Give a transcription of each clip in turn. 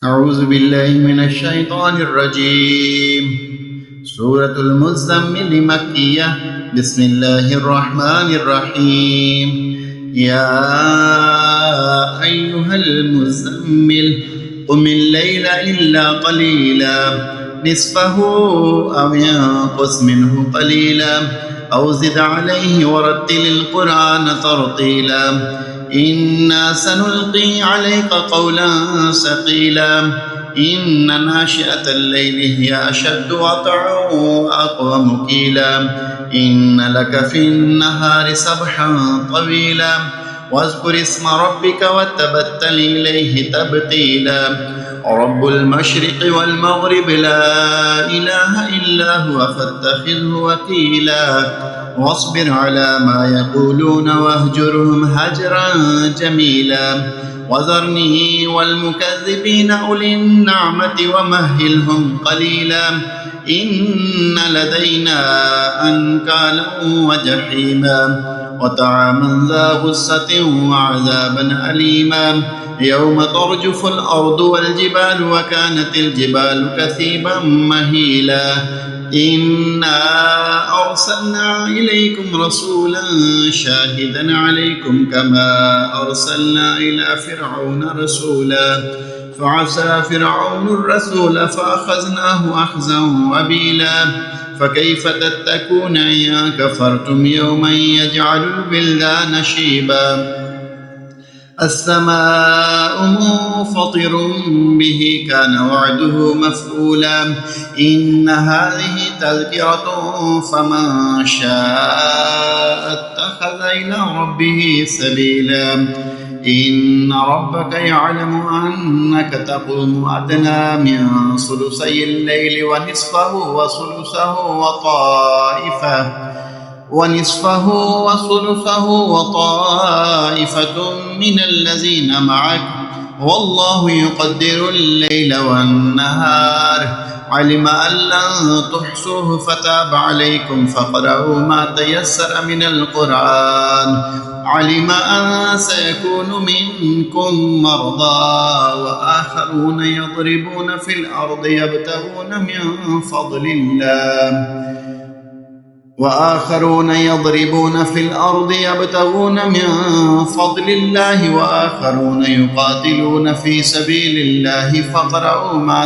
أعوذ بالله من الشيطان الرجيم. سورة المزمل مكية. بسم الله الرحمن الرحيم. يا أيها المزمل قم الليل إلا قليلا نصفه أو ينقص منه قليلا أو زد عليه ورتل القرآن ترتيلا إنا سنلقي عليك قولا ثقيلا إن ناشئة الليل هي أشد وطئا وأقوم قيلا إن لك في النهار سبحا طويلا واذكر اسم ربك وتبتل إليه تبتيلا رب المشرق والمغرب لا إله إلا هو فاتخذه وكيلا واصبر على ما يقولون واهجرهم هجرا جميلا وذرني والمكذبين أولي النعمة ومهلهم قليلا إن لدينا أنكالا وجحيما وطعاما ذا غصة وعذابا أليما يوم ترجف الأرض والجبال وكانت الجبال كثيبا مهيلا إنا أرسلنا إليكم رسولا شاهدا عليكم كما أرسلنا إلى فرعون رسولا فعصى فرعون الرسول فأخذناه أخذا وبيلا فكيف تتقون إن كفرتم يوما يجعل البلدان شيبا السماء منفطر به كان وعده مفعولا إن هذه تذكرة فمن شاء اتخذ إلى ربه سبيلا إن ربك يعلم أنك تقوم أدنى من ثلثي الليل ونصفه وثلثه وطائفة من الذين معك والله يقدر الليل والنهار علم أن لن تحصوه فتاب عليكم فاقرؤوا ما تيسر من القرآن علم أن سيكون منكم مرضى وآخرون يضربون في الأرض يبتغون من فضل الله وآخرون يقاتلون في سبيل الله فاقرؤوا ما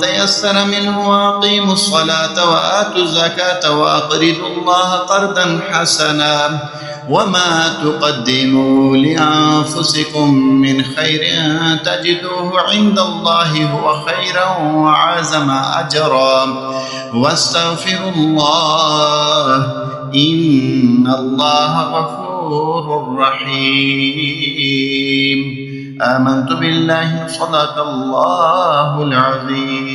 تيسر منه وأقيموا الصلاة وآتوا الزكاة وأقرضوا الله قرضا حسنا وما تقدموا لأنفسكم من خير تجدوه عند الله هو خيرا وأعظم أجرا واستغفروا الله إن الله غفور رحيم آمنت بالله صدق الله العظيم.